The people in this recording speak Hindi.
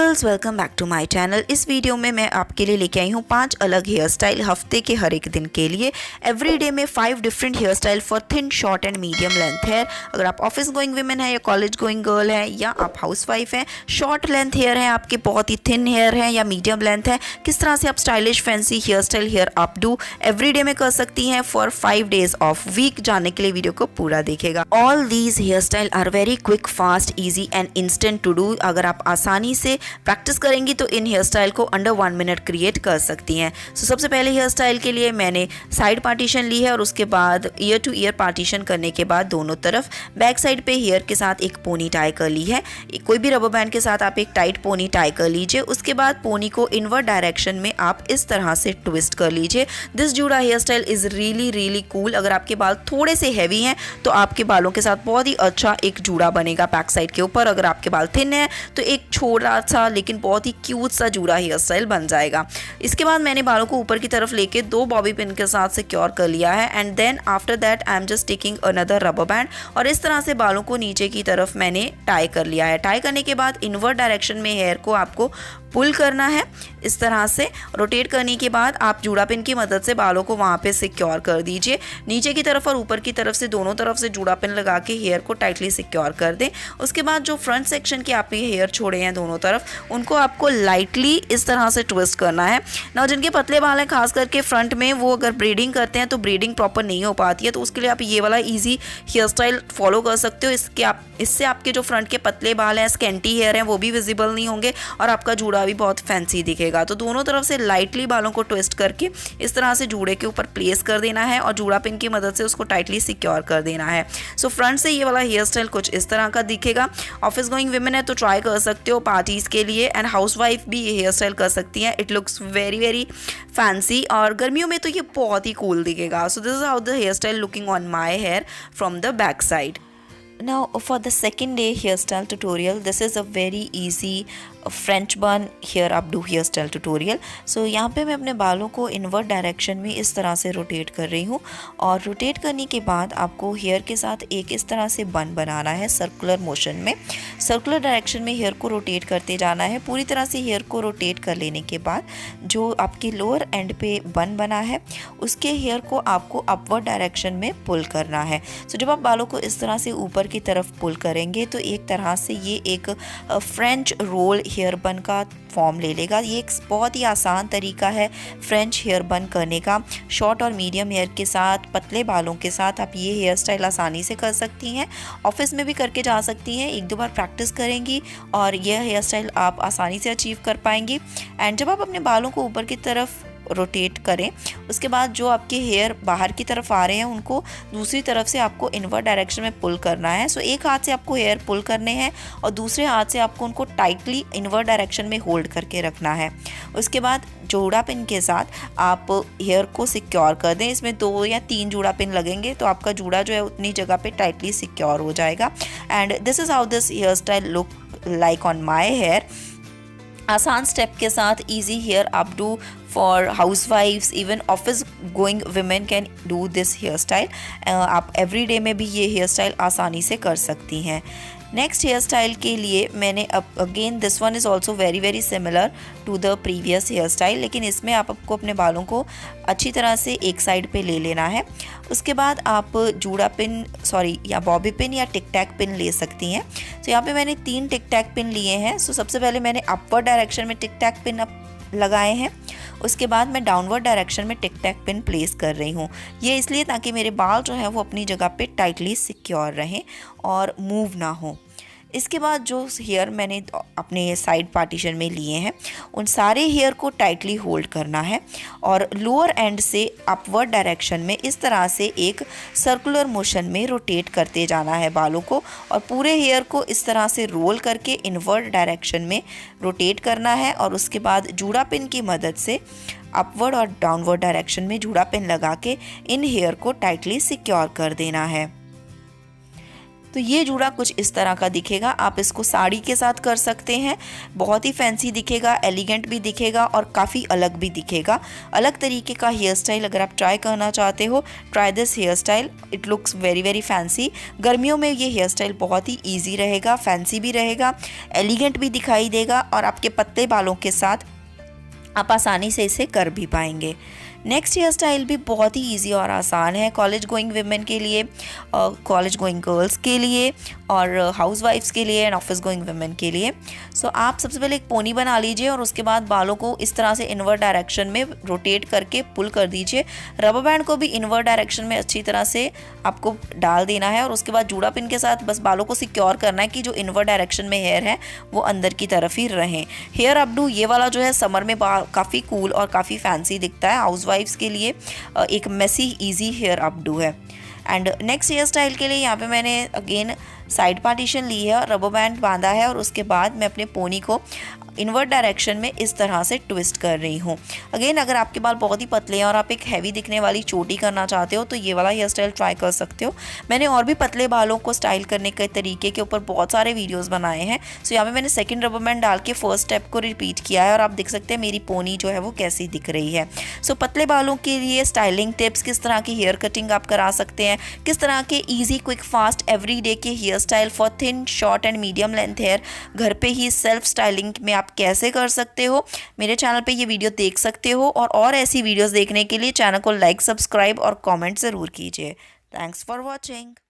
Girls, welcome back to my channel. इस वीडियो में मैं आपके लिए लेके आई हूँ 5 अलग हेयर स्टाइल हफ्ते के हर एक दिन के लिए। एवरीडे में 5 different hair style for thin, short and medium length hair. अगर आप ऑफिस गोइंग वुमेन है या कॉलेज गोइंग गर्ल है या आप हाउसवाइफ हैं, शॉर्ट लेंथ हेयर है आपके, बहुत ही थिन हेयर है या मीडियम लेंथ है, किस तरह से आप stylish fancy hair style hair updo everyday में कर सकती हैं फॉर 5 डेज ऑफ वीक। जानने के लिए वीडियो को पूरा देखेगा। All these hair style are very quick, fast, easy and instant to do. अगर आप आसानी से प्रैक्टिस करेंगी तो इन हेयर स्टाइल को अंडर 1 मिनट क्रिएट कर सकती हैं। सबसे पहले हेयर स्टाइल के लिए मैंने साइड पार्टीशन ली है और उसके बाद ईयर टू ईयर पार्टीशन करने के बाद दोनों तरफ बैक साइड पे हेयर के साथ एक पोनी टाई कर ली है। कोई भी रबर बैंड के साथ आप एक टाइट पोनी टाई कर लीजिए। उसके बाद पोनी को इनवर्ट डायरेक्शन में आप इस तरह से ट्विस्ट कर लीजिए। This juda hair style is really cool. अगर आपके बाल थोड़े से हैवी हैं तो आपके बालों के साथ बहुत ही अच्छा एक जूड़ा बनेगा बैक साइड के ऊपर। अगर आपके बाल थिन है तो एक छोटा सा लेकिन बहुत ही क्यूट सा जूड़ा हेयर स्टाइल बन जाएगा। इसके बाद मैंने बालों को ऊपर की तरफ लेके 2 बॉबी पिन के साथ सिक्योर कर लिया है and then after that I am just taking another rubber band और इस तरह से बालों को नीचे की तरफ मैंने टाई कर लिया है। टाई करने के बाद इनवर्ट डायरेक्शन में हेयर को आपको पुल करना है। इस तरह से रोटेट करने के बाद आप जूड़ा पिन की मदद से बालों को वहाँ पे सिक्योर कर दीजिए। नीचे की तरफ और ऊपर की तरफ से दोनों तरफ से जूड़ा पिन लगा के हेयर को टाइटली सिक्योर कर दें। उसके बाद जो फ्रंट सेक्शन के आपने हेयर छोड़े हैं दोनों तरफ, उनको आपको लाइटली इस तरह से ट्विस्ट करना है ना। जिनके पतले बाल हैं खास करके फ्रंट में, वो अगर ब्रीडिंग करते हैं तो ब्रीडिंग प्रॉपर नहीं हो पाती है, तो उसके लिए आप ये वाला ईजी हेयर स्टाइल फॉलो कर सकते हो। इससे आपके जो फ्रंट के पतले बाल हैं, स्कैंटी हेयर हैं, वो भी विजिबल नहीं होंगे और आपका जूड़ा भी बहुत फैंसी दिखेगा। तो दोनों तरफ से लाइटली बालों को ट्विस्ट करके इस तरह से जूड़े के ऊपर प्लेस कर देना है और जूड़ा पिन की मदद से उसको टाइटली सिक्योर कर देना है। सो फ्रंट से ये वाला हेयर स्टाइल कुछ इस तरह का दिखेगा। ऑफिस गोइंग वुमेन है तो ट्राई कर सकते हो पार्टीज के लिए, एंड हाउसवाइफ भी ये हेयर स्टाइल कर सकती हैं। इट लुक्स वेरी फैंसी और गर्मियों में तो ये बहुत ही कूल दिखेगा। So this is how the hair style looking on my hair from the back side. Now for the second day hairstyle tutorial, this is a very easy French bun hair updo hairstyle tutorial. So यहाँ पे मैं अपने बालों को इनवर्ट डायरेक्शन में इस तरह से रोटेट कर रही हूँ और रोटेट करने के बाद आपको हेयर के साथ एक इस तरह से बन बनाना है सर्कुलर मोशन में। सर्कुलर डायरेक्शन में हेयर को रोटेट करते जाना है। पूरी तरह से हेयर को रोटेट कर लेने के बाद जो आपके लोअर एंड पे बन बना है उसके हेयर को आपको अपवर्ड डायरेक्शन में पुल करना है। सो जब आप बालों को इस तरह से ऊपर की तरफ पुल करेंगे तो एक तरह से ये एक फ्रेंच रोल हेयर बन का फॉर्म ले लेगा। ये एक बहुत ही आसान तरीका है फ्रेंच हेयर बन करने का। शॉर्ट और मीडियम हेयर के साथ, पतले बालों के साथ आप ये हेयर स्टाइल आसानी से कर सकती हैं। ऑफिस में भी करके जा सकती हैं। 1-2 बार प्रैक्टिस करेंगी और यह हेयर स्टाइल आप आसानी से अचीव कर पाएंगी। एंड जब आप अपने बालों को ऊपर की तरफ रोटेट करें उसके बाद जो आपके हेयर बाहर की तरफ आ रहे हैं उनको दूसरी तरफ से आपको इनवर्ट डायरेक्शन में पुल करना है। सो एक हाथ से आपको हेयर पुल करने हैं और दूसरे हाथ से आपको उनको टाइटली इनवर्ट डायरेक्शन में होल्ड करके रखना है। उसके बाद जूड़ा पिन के साथ आप हेयर को सिक्योर कर दें। इसमें 2 या 3 जूड़ा पिन लगेंगे तो आपका जूड़ा जो है उतनी जगह पे टाइटली सिक्योर हो जाएगा। And this is how this hair style look like on my hair. आसान स्टेप के साथ इजी हेयर अपडू फॉर हाउसवाइफ्स, even office going women can do this hair style. आप एवरीडे में भी ये हेयर स्टाइल आसानी से कर सकती हैं। नेक्स्ट हेयर स्टाइल के लिए मैंने again this one is also very similar to the previous hair style, लेकिन इसमें आपको अपने बालों को अच्छी तरह से एक साइड पे ले लेना है। उसके बाद आप जूड़ा पिन या बॉबी पिन या टिक टैक पिन ले सकती हैं। तो यहाँ पे मैंने 3 टिक टैक पिन लिए हैं। सो सबसे पहले मैंने अपवर्ड डायरेक्शन में टिक टैक पिन लगाए हैं। उसके बाद मैं डाउनवर्ड डायरेक्शन में टिक टैक पिन प्लेस कर रही हूँ। ये इसलिए ताकि मेरे बाल जो है वो अपनी जगह पे टाइटली सिक्योर रहें और मूव ना हो। इसके बाद जो हेयर मैंने अपने साइड पार्टीशन में लिए हैं उन सारे हेयर को टाइटली होल्ड करना है और लोअर एंड से अपवर्ड डायरेक्शन में इस तरह से एक सर्कुलर मोशन में रोटेट करते जाना है बालों को और पूरे हेयर को इस तरह से रोल करके इनवर्ड डायरेक्शन में रोटेट करना है और उसके बाद जूड़ा पिन की मदद से अपवर्ड और डाउनवर्ड डायरेक्शन में जूड़ा पिन लगा के इन हेयर को टाइटली सिक्योर कर देना है। तो ये जूड़ा कुछ इस तरह का दिखेगा। आप इसको साड़ी के साथ कर सकते हैं, बहुत ही फैंसी दिखेगा, एलिगेंट भी दिखेगा और काफ़ी अलग भी दिखेगा। अलग तरीके का हेयर स्टाइल अगर आप ट्राई करना चाहते हो, try this hair style, it looks very very fancy. गर्मियों में ये हेयर स्टाइल बहुत ही ईजी रहेगा, फैंसी भी रहेगा, एलिगेंट भी दिखाई देगा और आपके पतले बालों के साथ आप आसानी से इसे कर भी पाएंगे। नेक्स्ट हेयर स्टाइल भी बहुत ही इजी और आसान है कॉलेज गोइंग विमेन के लिए, कॉलेज गोइंग गर्ल्स के लिए और हाउस वाइफ्स के लिए एंड ऑफिस गोइंग विमेन के लिए। सो आप सबसे पहले एक पोनी बना लीजिए और उसके बाद बालों को इस तरह से इनवर्ट डायरेक्शन में रोटेट करके पुल कर दीजिए। रबर बैंड को भी इनवर्ट डायरेक्शन में अच्छी तरह से आपको डाल देना है और उसके बाद जूड़ा पिन के साथ बस बालों को सिक्योर करना है कि जो इनवर्ट डायरेक्शन में हेयर है वो अंदर की तरफ ही रहें। हेयर अपडू ये वाला जो है समर में काफ़ी कूल और काफ़ी फैंसी दिखता है। हाउस वाइफ्स के लिए एक मेसी इजी हेयर अपडू है। एंड नेक्स्ट हेयर स्टाइल के लिए यहाँ पे मैंने अगेन साइड पार्टीशन ली है और रबर बैंड बांधा है और उसके बाद मैं अपने पोनी को इनवर्ट डायरेक्शन में इस तरह से ट्विस्ट कर रही हूँ। अगेन अगर आपके बाल बहुत ही पतले हैं और आप एक हैवी दिखने वाली चोटी करना चाहते हो तो ये वाला हेयर स्टाइल ट्राई कर सकते हो। मैंने और भी पतले बालों को स्टाइल करने के तरीके के ऊपर बहुत सारे वीडियोस बनाए हैं। सो यहाँ पे मैंने सेकंड रबर बैंड डाल के फर्स्ट स्टेप को रिपीट किया है और आप देख सकते हैं मेरी पोनी जो है वो कैसी दिख रही है। सो पतले बालों के लिए स्टाइलिंग टिप्स, किस तरह की हेयर कटिंग आप करा सकते हैं, किस तरह के ईजी क्विक फास्ट एवरीडे के hair style for thin short and medium length hair घर पे ही सेल्फ स्टाइलिंग में आप कैसे कर सकते हो, मेरे चैनल पे ये वीडियो देख सकते हो। और ऐसी वीडियोस देखने के लिए चैनल को लाइक, सब्सक्राइब और कमेंट ज़रूर कीजिए। Thanks for watching.